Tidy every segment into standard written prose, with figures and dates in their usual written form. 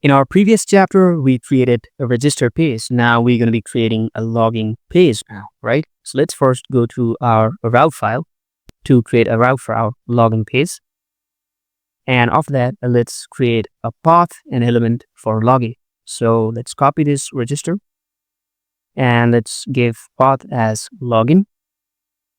In our previous chapter, we created a register page. Now we're going to be creating a login page now, right? So let's first go to our route file to create a route for our login page. And after that, let's create a path and element for login. So let's copy this register and let's give path as login.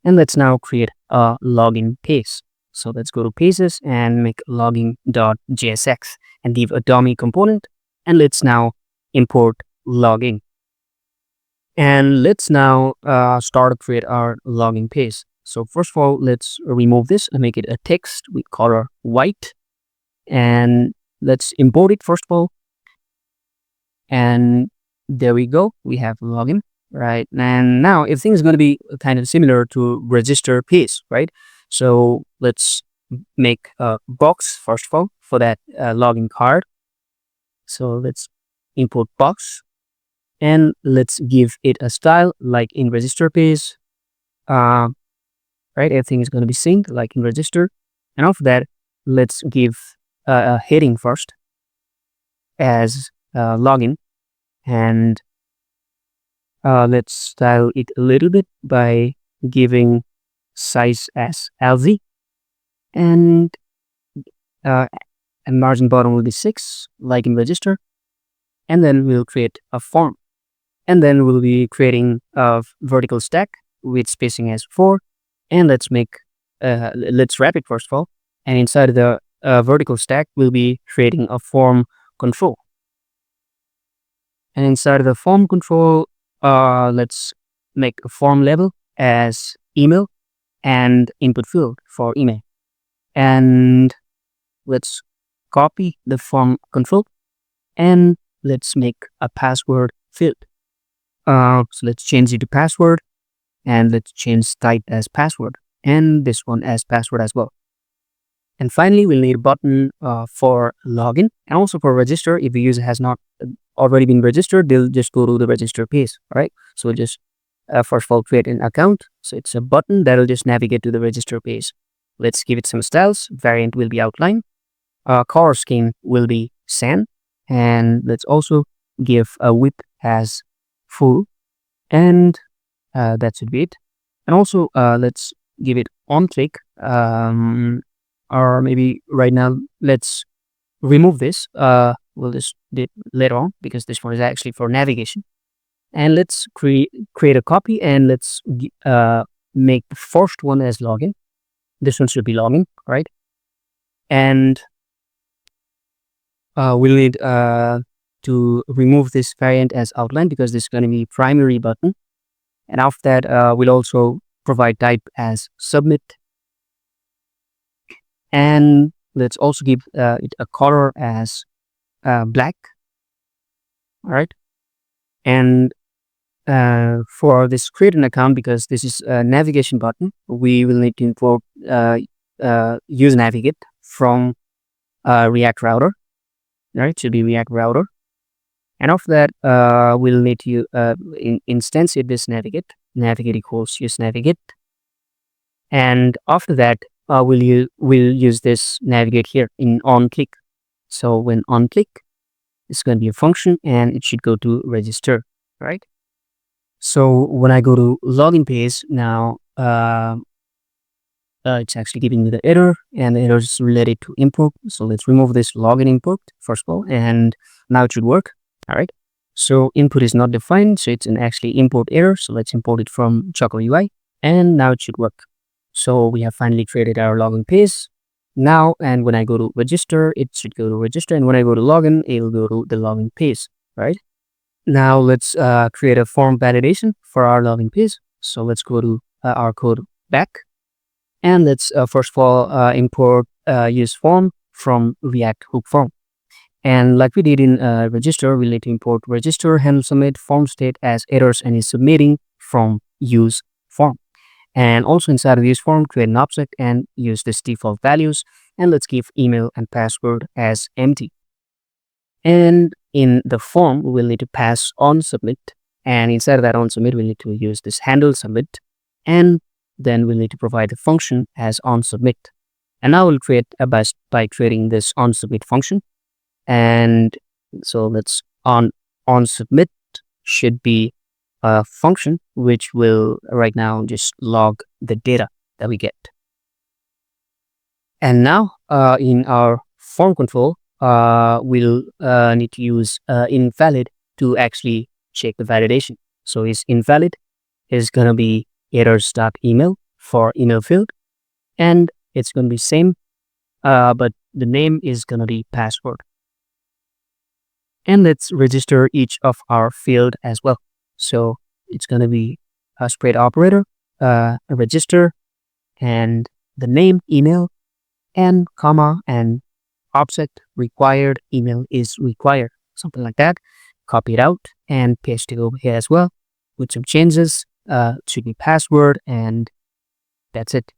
And let's now create a login page. So let's go to pages and make login.jsx and give a dummy component. And let's now import login. And let's now start to create our login page. So first of all, let's remove this and make it a text with color white. And let's import it first of all. And there we go. We have login, right? And now everything is going to be kind of similar to register page, right? So let's make a box first of all for that login card. So let's import box and let's give it a style like in register page. Right, everything is going to be synced like in register. And after that, let's give a heading first as login, and let's style it a little bit by giving size as LZ, and margin bottom will be 6 like in register. And then we'll create a form, and then we'll be creating a vertical stack with spacing as 4. And let's wrap it first of all, and inside of the vertical stack we'll be creating a form control. And inside of the form control, let's make a form label as email and input field for email. And let's copy the form control and let's make a password field. So let's change it to password, and let's change type as password, and this one as password as well. And finally, we'll need a button for login and also for register. If the user has not already been registered, they'll just go to the register page. All right. So we'll just first of all create an account. So it's a button that'll just navigate to the register page. Let's give it some styles. Variant will be outline. Color scheme will be sand. And let's also give a width as full. And that should be it. And also let's give it on click. Or maybe right now, let's remove this. We'll just do it later on because this one is actually for navigation. And let's create a copy, and let's make the first one as login. This one should be login, right? And we'll need to remove this variant as outline because this is going to be primary button. And after that, we'll also provide type as submit. And let's also give it a color as black. All right. And for this create an account, because this is a navigation button, we will need to import use navigate from React router. All right, should be React router. And after that, we'll need to instantiate this navigate. Navigate equals use navigate. And after that, we'll use this navigate here in on click. So when on click, it's going to be a function and it should go to register, right? So when I go to login page now, it's actually giving me the error, and the error is related to import. So let's remove this login import first of all, and now it should work. All right. So input is not defined, so it's an actually import error. So let's import it from Choco UI, and now it should work. So we have finally created our login page now, and when I go to register, it should go to register, and when I go to login, it'll go to the login page, right? Now let's create a form validation for our login page. So let's go to our code back, and let's first of all import use form from React hook form. And like we did in register, we'll need to import register handle submit form state as errors and is submitting from use form. And also inside of use form, create an object and use this default values. And let's give email and password as empty. And in the form, we'll need to pass on submit. And inside of that on submit, we'll need to use this handle submit. And then we'll need to provide the function as on submit. And now we'll create a bus by creating this on submit function. And So let's on submit should be a function which will right now just log the data that we get. And now in our form control, we'll need to use invalid to actually check the validation. So is invalid is going to be errors.email for email field, and it's going to be same, but the name is going to be password. And let's register each of our field as well. So it's going to be a spread operator, a register, and the name, email, and comma, and object required email is required, something like that. Copy it out and paste it over here as well with some changes. Should be password, and that's it.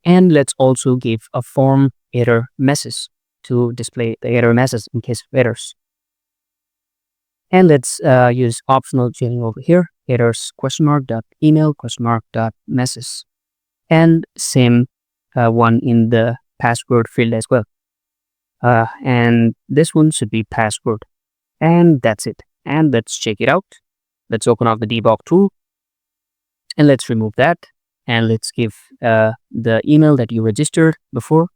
And let's also give a form error message to display the error message in case of errors. And let's use optional chaining over here, errors !email !message, and same one in the password field as well. And this one should be password, and that's it. And let's check it out. Let's open up the debug tool, and let's remove that, and let's give the email that you registered before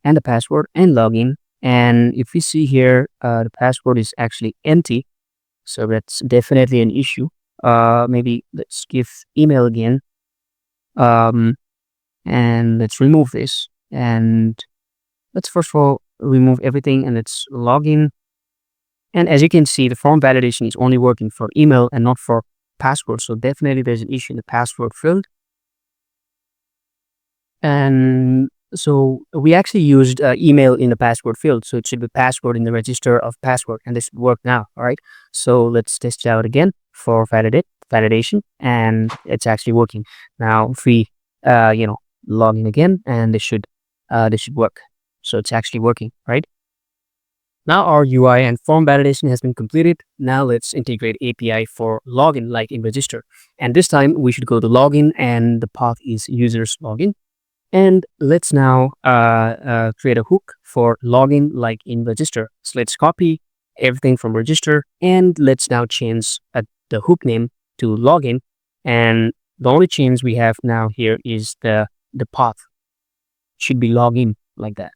and the password and login. And if we see here, the password is actually empty, so that's definitely an issue. Maybe let's give email again, and let's remove this, and let's first of all remove everything, and let's log in. And as you can see, the form validation is only working for email and not for password. So definitely there's an issue in the password field. And so we actually used email in the password field. So it should be password in the register of password, and this should work now. All right. So let's test it out again for validation, and it's actually working. Now if we, log in again, and this should work. So it's actually working, right? Now our UI and form validation has been completed. Now let's integrate API for login like in register. And this time we should go to login, and the path is users login. And let's now create a hook for login like in register. So let's copy everything from register, and let's now change the hook name to login. And the only change we have now here is the path should be login like that.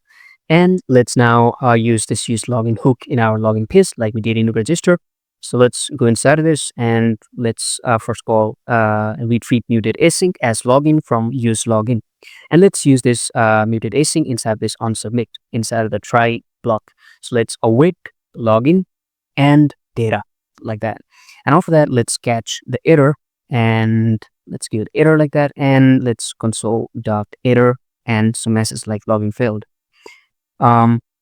And let's now use this use login hook in our login piece like we did in the register. So let's go inside of this, and let's first of all we treat muted async as login from use login. And let's use this muted async inside this on submit inside of the try block. So let's await login and data like that. And after that, let's catch the error, and let's give it error like that. And let's console.error and some message like login failed.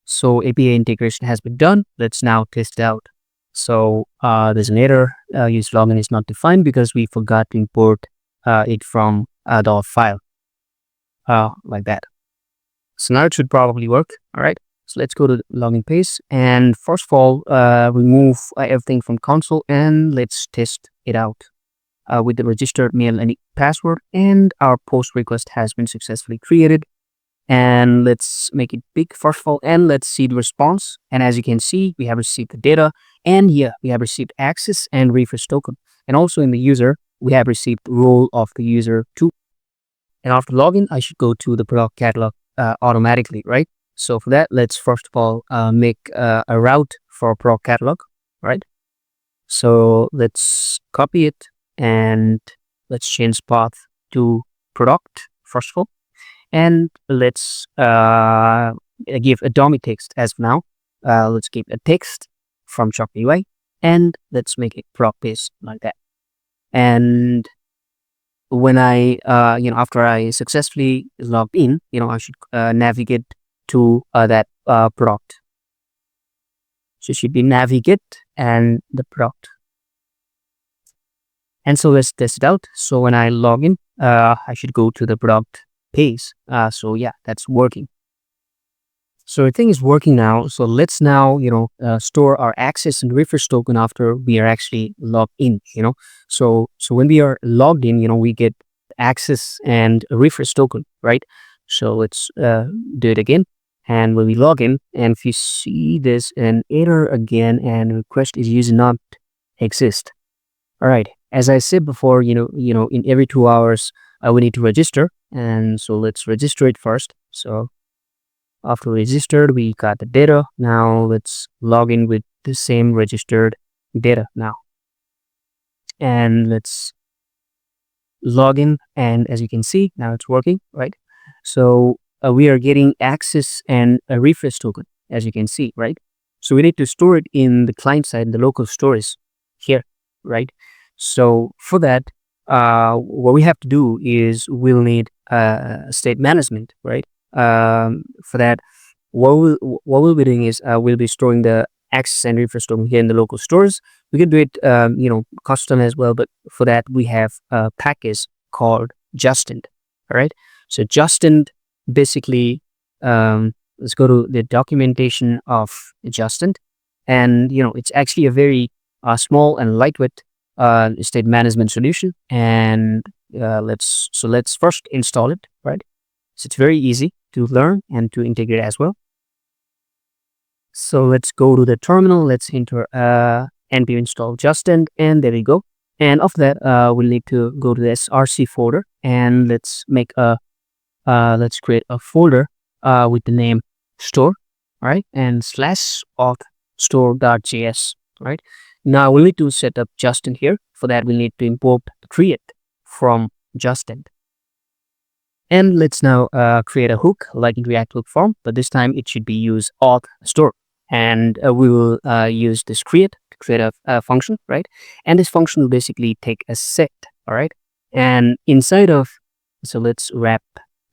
So API integration has been done. Let's now test it out. So there's an error, use login is not defined because we forgot to import it from the file like that. So now it should probably work. All right. So let's go to the login page, and first of all, remove everything from console, and let's test it out with the registered mail and password. And our post request has been successfully created. And let's make it big first of all, and let's see the response. And as you can see, we have received the data, and here we have received access and refresh token. And also in the user, we have received role of the user too. And after login, I should go to the product catalog automatically, right? So for that, let's first of all make a route for product catalog, right? So let's copy it, and let's change path to product first of all. And let's give a dummy text as of now. Let's give a text from Chalk UI, and let's make it prop paste like that. And when I, after I successfully logged in, I should navigate to that product. So it should be navigate and the product. And so let's test it out. So when I log in, I should go to the product page. So yeah, that's working. So everything is working now. So let's now, store our access and refresh token after we are actually logged in, So when we are logged in, we get access and a refresh token, right? So let's do it again. And when we log in, and if you see this an error again and request is used not exist. All right, as I said before, in every 2 hours we need to register, and so let's register it first. So after registered, we got the data. Now let's log in with the same registered data now, and let's log in. And as you can see, now it's working, right? So we are getting access and a refresh token, as you can see, right? So we need to store it in the client side, the local storage here, right? So for that, what we have to do is we'll need state management, right? For that, what we'll be doing is we'll be storing the access and refresh token here in the local stores. We can do it, custom as well, but for that we have a package called Zustand. All right. So Zustand basically, let's go to the documentation of Zustand, and it's actually a very small and lightweight state management solution. And let's first install it. Right. So it's very easy to learn and to integrate as well. So let's go to the terminal. Let's enter npm install Zustand, and there we go. And after that, we'll need to go to the src folder, and let's create a folder with the name store, right? And /auth store.js, right? Now we'll need to set up Zustand here. For that, we'll need to import create from Zustand. And let's now create a hook like in React hook form, but this time it should be use auth store. And we will use this create to create a function, right? And this function will basically take a set, all right? And inside of, so let's wrap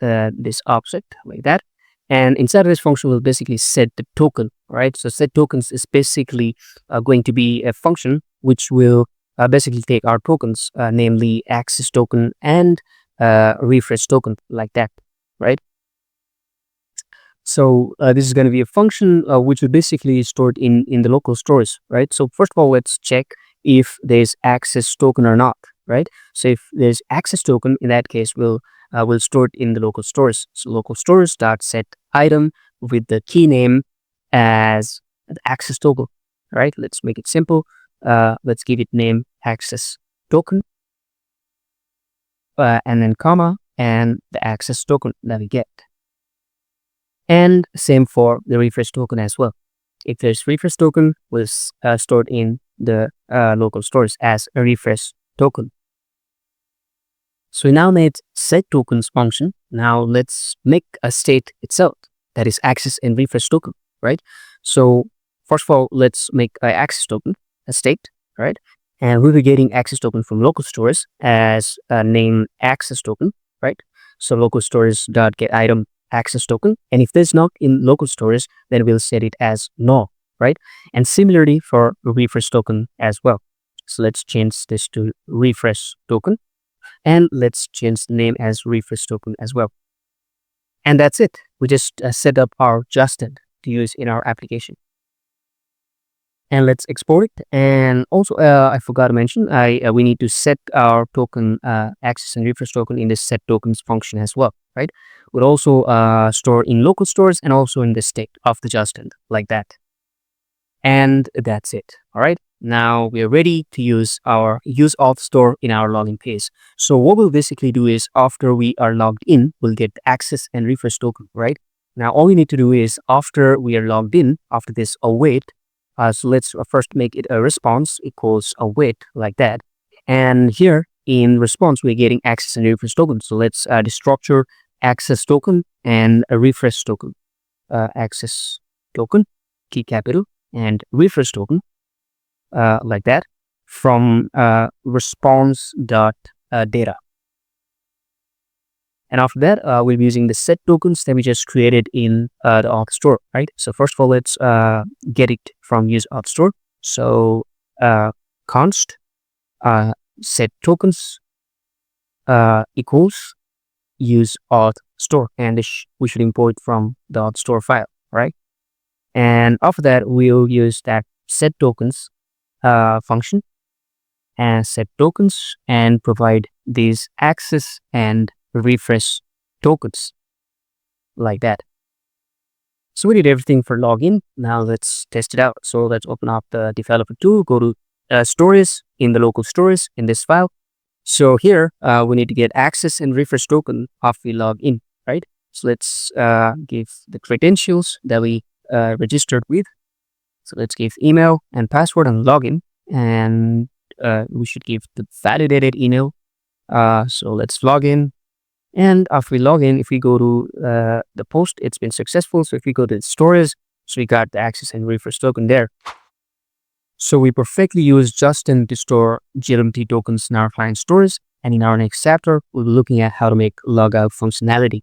this object like that. And inside of this function, we'll basically set the token, right? So set tokens is basically going to be a function which will basically take our tokens, namely access token and refresh token like that, right? So this is going to be a function which will basically stored in the local stores, right? So first of all, let's check if there's access token or not, right? So if there's access token, in that case, we'll store it in the local stores. So local stores dot set item with the key name as the access token, right? Let's make it simple. Let's give it name access token, and then comma and the access token that we get. And same for the refresh token as well. If there's refresh token, we'll store it in the local stores as a refresh token. So we now made set tokens function. Now let's make a state itself, that is access and refresh token, right? So first of all, let's make an access token, a state, right? And we'll be getting access token from local stores as a name access token, right? So local stores dot get item access token. And if there's not in local stores, then we'll set it as null, right? And similarly for refresh token as well. So let's change this to refresh token, and let's change the name as refresh token as well. And that's it. We just set up our Zustand to use in our application. And let's export it. And also, I forgot to mention, we need to set our token access and refresh token in the set tokens function as well, right? We'll also store in local stores and also in the state of the Zustand like that. And that's it. All right. Now we are ready to use our use auth store in our login page. So what we'll basically do is after we are logged in, we'll get access and refresh token, right? Now all we need to do is after we are logged in, after this await, so let's first make it a response equals await like that. And here in response, we're getting access and refresh token. So let's destructure access token and a refresh token. Access token, key capital, and refresh token like that from response dot data. And after that, we'll be using the set tokens that we just created in the auth store, right? So first of all, let's get it from use auth store. So const set tokens equals use auth store, and we should import from the auth store file, right? And after that, we'll use that set tokens function and set tokens and provide these access and refresh tokens like that. So we did everything for login. Now let's test it out. So let's open up the developer tool, go to storage, in the local storage in this file. So here we need to get access and refresh token after we log in, right? So let's give the credentials that we registered with. So let's give email and password and login, and we should give the validated email. So let's log in. And after we log in, if we go to the post, it's been successful. So if we go to the storage, so we got the access and refresh token there. So we perfectly use Zustand to store GLMT tokens in our client storage. And in our next chapter, we'll be looking at how to make logout functionality.